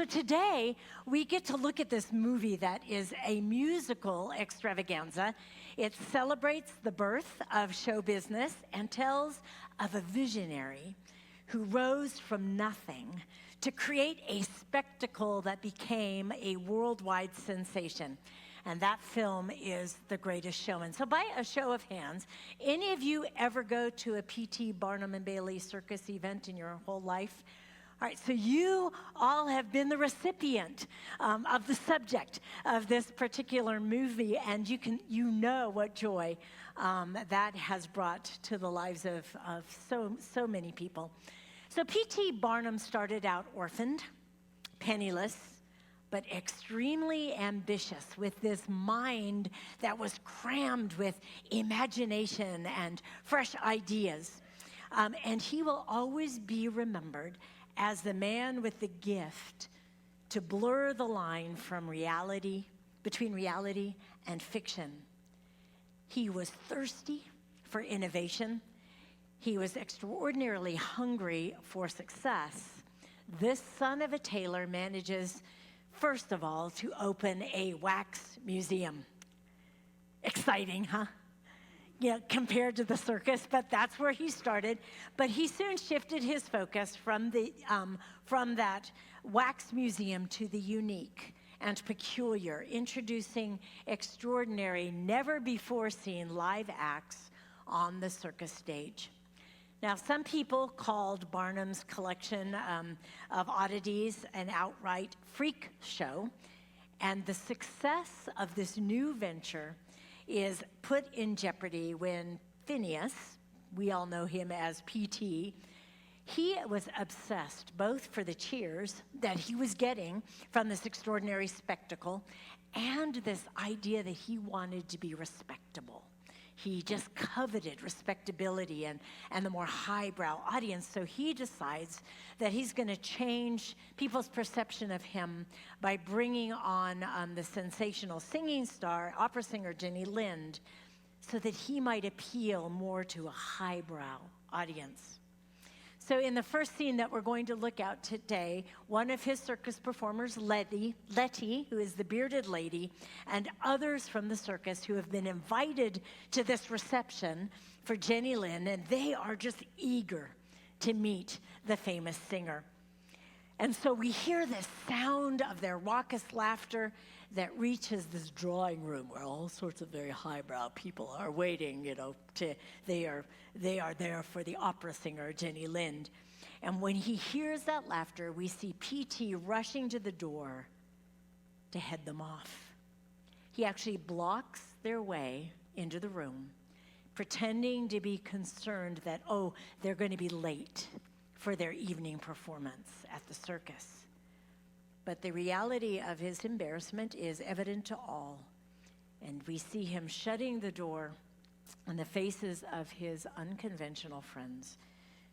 so today, we get to look at this movie that is a musical extravaganza. It celebrates the birth of show business and tells of a visionary who rose from nothing to create a spectacle that became a worldwide sensation. And that film is The Greatest Showman. So by a show of hands, any of you ever go to a P.T. Barnum and Bailey circus event in your whole life? All right, so you all have been the recipient of the subject of this particular movie, and you know what joy that has brought to the lives of so many people. So P.T. Barnum started out orphaned, penniless, but extremely ambitious, with this mind that was crammed with imagination and fresh ideas. And he will always be remembered as the man with the gift to blur the line between reality and fiction. He was thirsty for innovation. He was extraordinarily hungry for success. This son of a tailor manages, first of all, to open a wax museum. Exciting, huh? Yeah, compared to the circus, but that's where he started. But he soon shifted his focus from that wax museum to the unique and peculiar, introducing extraordinary, never-before-seen live acts on the circus stage. Now, some people called Barnum's collection of oddities an outright freak show, and the success of this new venture is put in jeopardy when Phineas, we all know him as P.T., he was obsessed both for the cheers that he was getting from this extraordinary spectacle and this idea that he wanted to be respectable. He just coveted respectability and the more highbrow audience, so he decides that he's going to change people's perception of him by bringing on the sensational singing star, opera singer Jenny Lind, so that he might appeal more to a highbrow audience. So in the first scene that we're going to look at today, one of his circus performers, Letty, who is the bearded lady, and others from the circus who have been invited to this reception for Jenny Lind, and they are just eager to meet the famous singer. And so we hear the sound of their raucous laughter that reaches this drawing room where all sorts of very highbrow people are waiting, they are there for the opera singer, Jenny Lind. And when he hears that laughter, we see P.T. rushing to the door to head them off. He actually blocks their way into the room, pretending to be concerned that, they're going to be late for their evening performance at the circus. But the reality of his embarrassment is evident to all, and we see him shutting the door on the faces of his unconventional friends,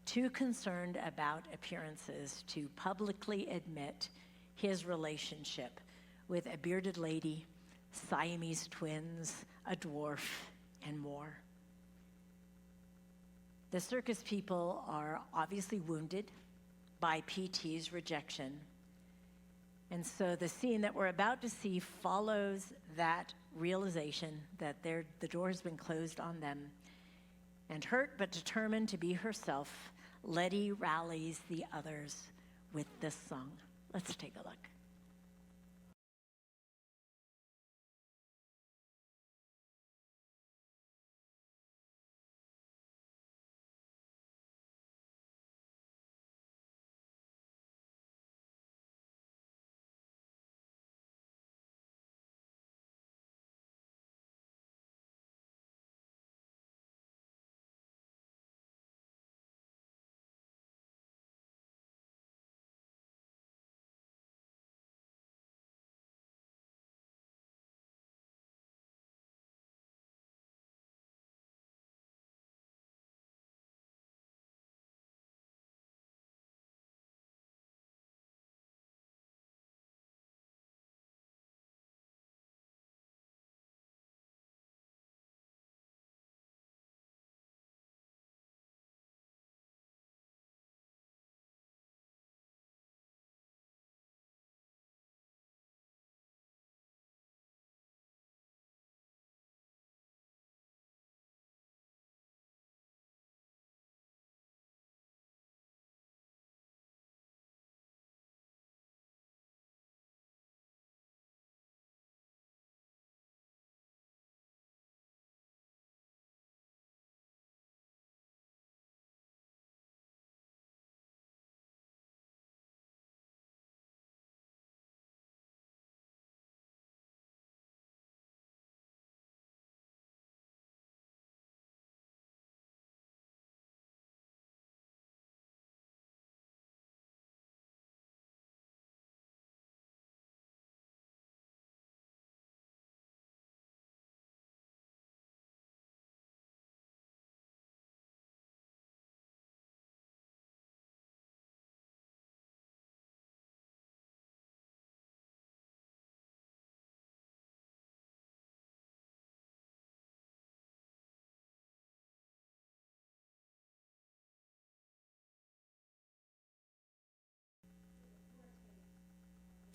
too concerned about appearances to publicly admit his relationship with a bearded lady, Siamese twins, a dwarf, and more. The circus people are obviously wounded by P.T.'s rejection. And so the scene that we're about to see follows that realization that the door has been closed on them. And hurt but determined to be herself, Letty rallies the others with this song. Let's take a look.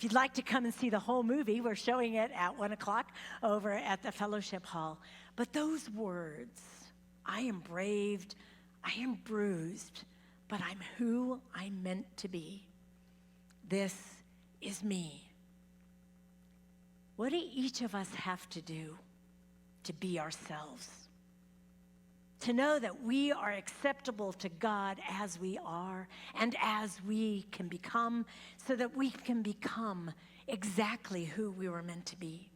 If you'd like to come and see the whole movie, we're showing it at 1 o'clock over at the fellowship hall. But those words, I am braved, I am bruised, but I'm who I'm meant to be. This is me. What do each of us have to do to be ourselves? To know that we are acceptable to God as we are and as we can become, so that we can become exactly who we were meant to be.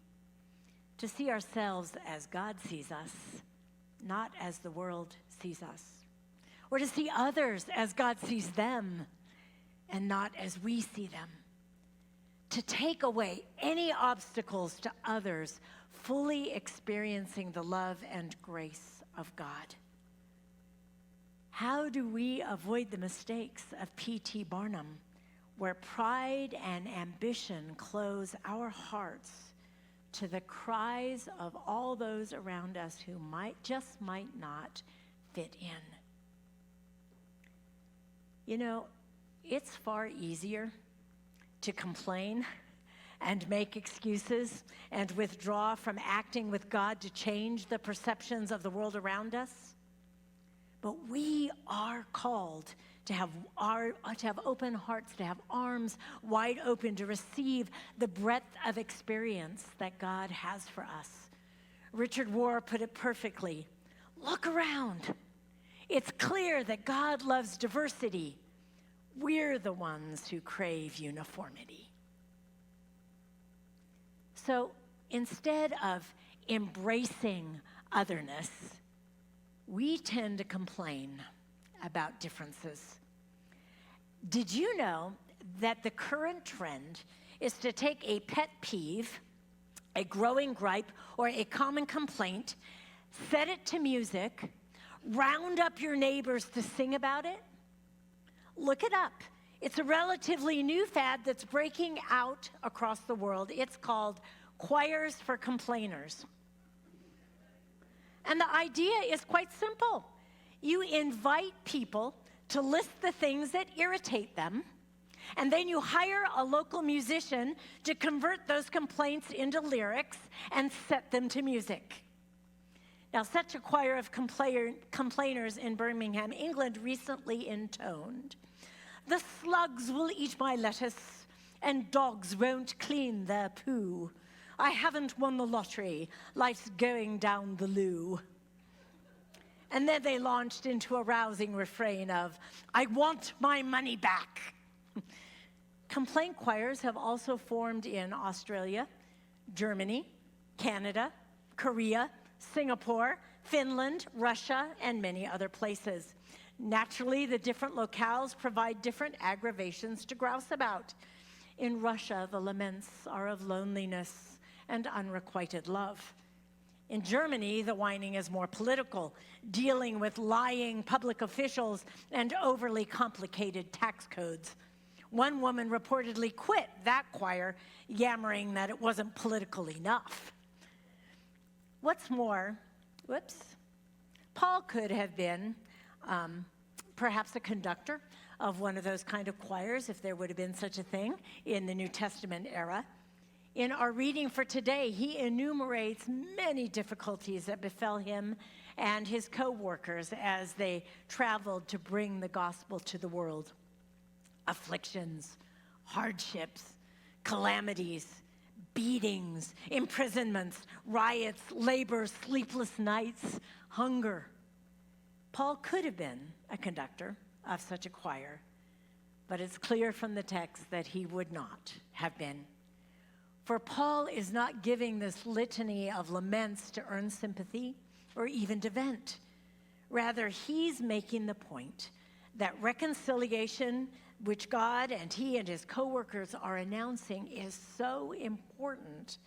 To see ourselves as God sees us, not as the world sees us. Or to see others as God sees them and not as we see them. To take away any obstacles to others fully experiencing the love and grace of God. How do we avoid the mistakes of P.T. Barnum, where pride and ambition close our hearts to the cries of all those around us who might not fit in? You know, it's far easier to complain and make excuses and withdraw from acting with God to change the perceptions of the world around us. But we are called to have open hearts, to have arms wide open, to receive the breadth of experience that God has for us. Richard Rohr put it perfectly. Look around. It's clear that God loves diversity. We're the ones who crave uniformity. So instead of embracing otherness, we tend to complain about differences. Did you know that the current trend is to take a pet peeve, a growing gripe, or a common complaint, set it to music, round up your neighbors to sing about it? Look it up. It's a relatively new fad that's breaking out across the world. It's called choirs for complainers. And the idea is quite simple. You invite people to list the things that irritate them, and then you hire a local musician to convert those complaints into lyrics and set them to music. Now, such a choir of complainers in Birmingham, England, recently intoned, "The slugs will eat my lettuce, and dogs won't clean their poo. I haven't won the lottery. Life's going down the loo." And then they launched into a rousing refrain of, "I want my money back." Complaint choirs have also formed in Australia, Germany, Canada, Korea, Singapore, Finland, Russia, and many other places. Naturally, the different locales provide different aggravations to grouse about. In Russia, the laments are of loneliness and unrequited love. In Germany, the whining is more political, dealing with lying public officials and overly complicated tax codes. One woman reportedly quit that choir, yammering that it wasn't political enough. What's more, Paul could have been perhaps a conductor of one of those kind of choirs, if there would have been such a thing in the New Testament era. In our reading for today, he enumerates many difficulties that befell him and his co-workers as they traveled to bring the gospel to the world. Afflictions, hardships, calamities, beatings, imprisonments, riots, labor, sleepless nights, hunger. Paul could have been a conductor of such a choir, but it's clear from the text that he would not have been. For Paul is not giving this litany of laments to earn sympathy or even to vent. Rather, he's making the point that reconciliation, which God and he and his co-workers are announcing, is so important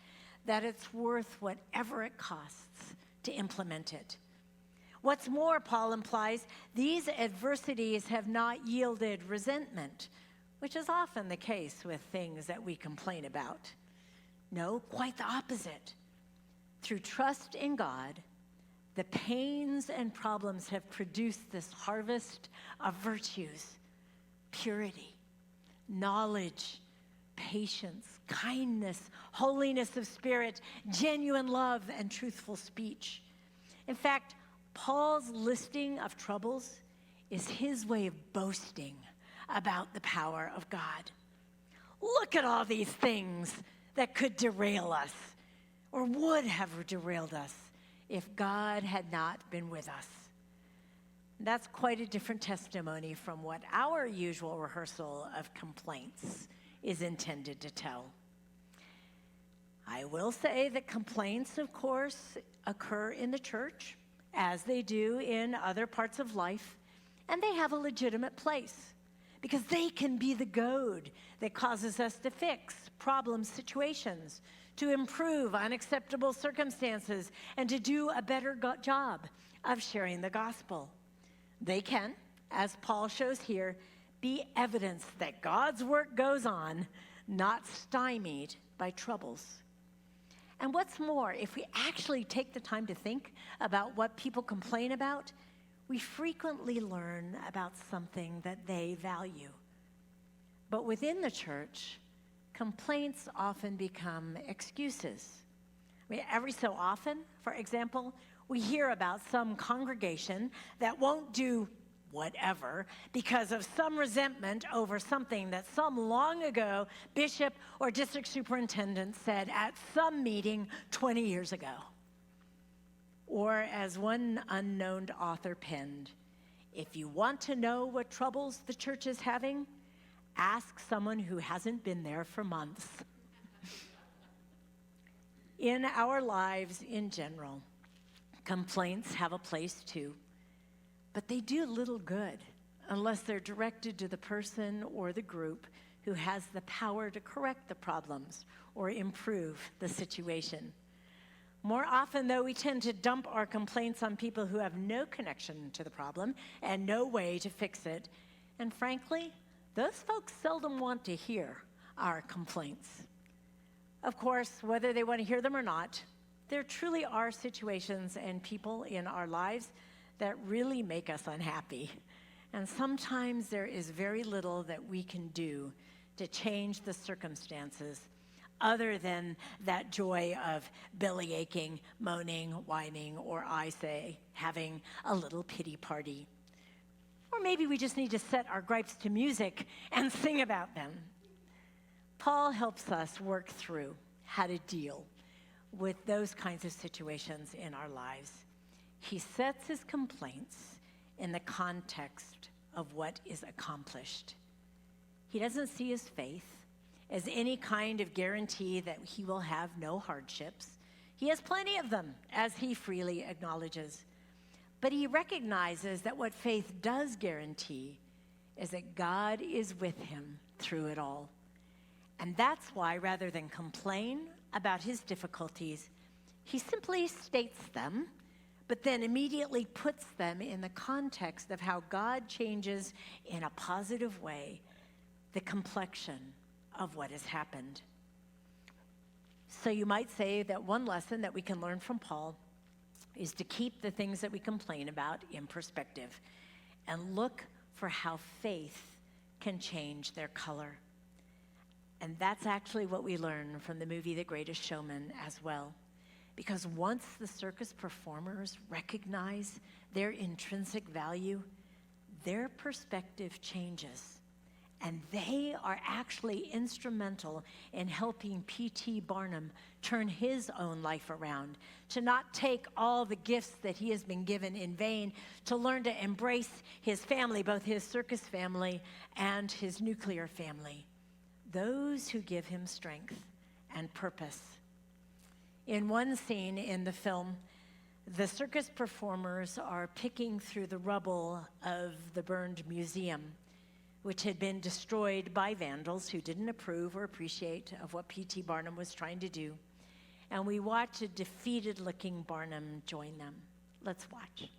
that it's worth whatever it costs to implement it. What's more, Paul implies, these adversities have not yielded resentment, which is often the case with things that we complain about. No, quite the opposite. Through trust in God, the pains and problems have produced this harvest of virtues: purity, knowledge, patience, kindness, holiness of spirit, genuine love, and truthful speech. In fact, Paul's listing of troubles is his way of boasting about the power of God. Look at all these things that could derail us, or would have derailed us, if God had not been with us. That's quite a different testimony from what our usual rehearsal of complaints is intended to tell. I will say that complaints, of course, occur in the church, as they do in other parts of life, and they have a legitimate place, because they can be the goad that causes us to fix problem situations, to improve unacceptable circumstances, and to do a better job of sharing the gospel. They can, as Paul shows here, be evidence that God's work goes on, not stymied by troubles. And what's more, if we actually take the time to think about what people complain about, we frequently learn about something that they value. But within the church, complaints often become excuses. I mean, every so often, for example, we hear about some congregation that won't do whatever because of some resentment over something that some long ago bishop or district superintendent said at some meeting 20 years ago. Or as one unknown author penned, if you want to know what troubles the church is having, ask someone who hasn't been there for months. In our lives in general, complaints have a place too, but they do little good unless they're directed to the person or the group who has the power to correct the problems or improve the situation. More often, though, we tend to dump our complaints on people who have no connection to the problem and no way to fix it. And frankly, those folks seldom want to hear our complaints. Of course, whether they want to hear them or not, there truly are situations and people in our lives that really make us unhappy. And sometimes there is very little that we can do to change the circumstances other than that joy of belly aching, moaning, whining, or I say, having a little pity party. Or maybe we just need to set our gripes to music and sing about them. Paul helps us work through how to deal with those kinds of situations in our lives. He sets his complaints in the context of what is accomplished. He doesn't see his faith as any kind of guarantee that he will have no hardships. He has plenty of them, as he freely acknowledges. But he recognizes that what faith does guarantee is that God is with him through it all. And that's why, rather than complain about his difficulties, he simply states them, but then immediately puts them in the context of how God changes in a positive way the complexion of what has happened. So you might say that one lesson that we can learn from Paul is to keep the things that we complain about in perspective and look for how faith can change their color. And that's actually what we learn from the movie The Greatest Showman as well. Because once the circus performers recognize their intrinsic value, their perspective changes. And they are actually instrumental in helping P.T. Barnum turn his own life around, to not take all the gifts that he has been given in vain, to learn to embrace his family, both his circus family and his nuclear family, those who give him strength and purpose. In one scene in the film, the circus performers are picking through the rubble of the burned museum, which had been destroyed by vandals who didn't approve or appreciate of what P.T. Barnum was trying to do. And we watch a defeated-looking Barnum join them. Let's watch.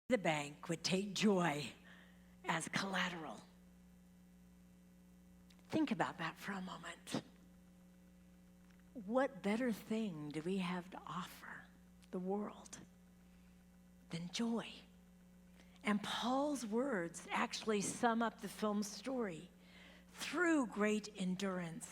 the bank would take joy as collateral. Think about that for a moment. What better thing do we have to offer the world than joy? And Paul's words actually sum up the film's story. Through great endurance,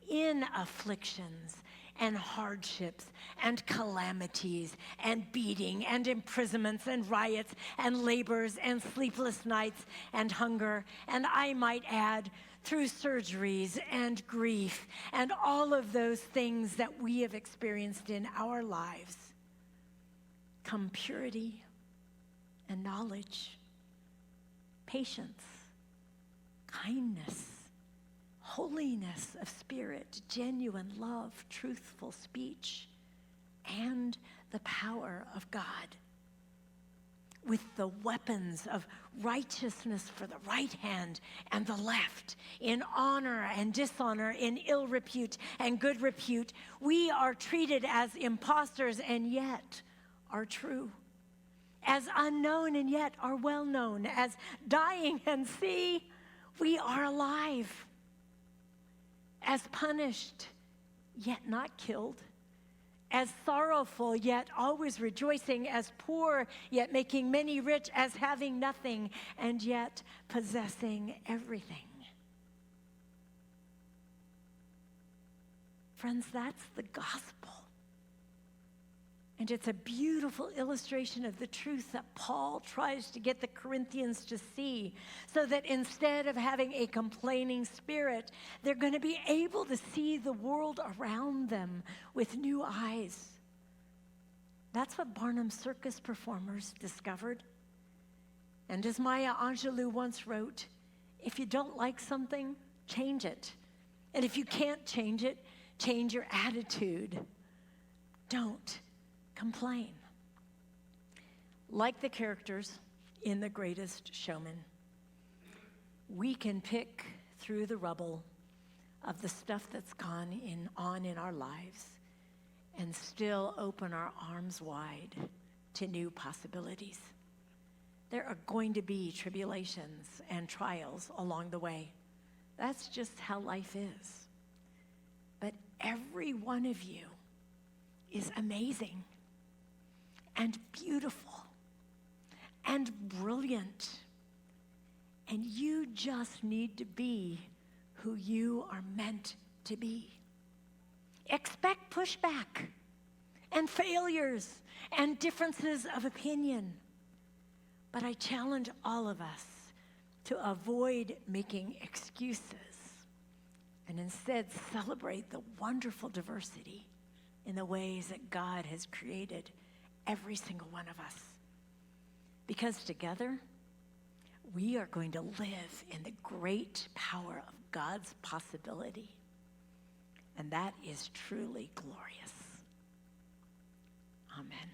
in afflictions and hardships and calamities and beating and imprisonments and riots and labors and sleepless nights and hunger, and I might add, through surgeries and grief and all of those things that we have experienced in our lives, come purity and knowledge, patience, kindness, holiness of spirit, genuine love, truthful speech, and the power of God. With the weapons of righteousness for the right hand and the left, in honor and dishonor, in ill repute and good repute, we are treated as impostors and yet are true, as unknown and yet are well known, as dying and see, we are alive, as punished yet not killed, as sorrowful yet always rejoicing, as poor yet making many rich, as having nothing and yet possessing everything. Friends, that's the gospel. And it's a beautiful illustration of the truth that Paul tries to get the Corinthians to see, so that instead of having a complaining spirit, they're going to be able to see the world around them with new eyes. That's what Barnum's circus performers discovered. And as Maya Angelou once wrote, if you don't like something, change it. And if you can't change it, change your attitude. Don't complain. Like the characters in The Greatest Showman, we can pick through the rubble of the stuff that's gone on in our lives and still open our arms wide to new possibilities. There are going to be tribulations and trials along the way. That's just how life is. But every one of you is amazing and beautiful and brilliant. And you just need to be who you are meant to be. Expect pushback and failures and differences of opinion. But I challenge all of us to avoid making excuses and instead celebrate the wonderful diversity in the ways that God has created every single one of us. Because together, we are going to live in the great power of God's possibility. And that is truly glorious. Amen.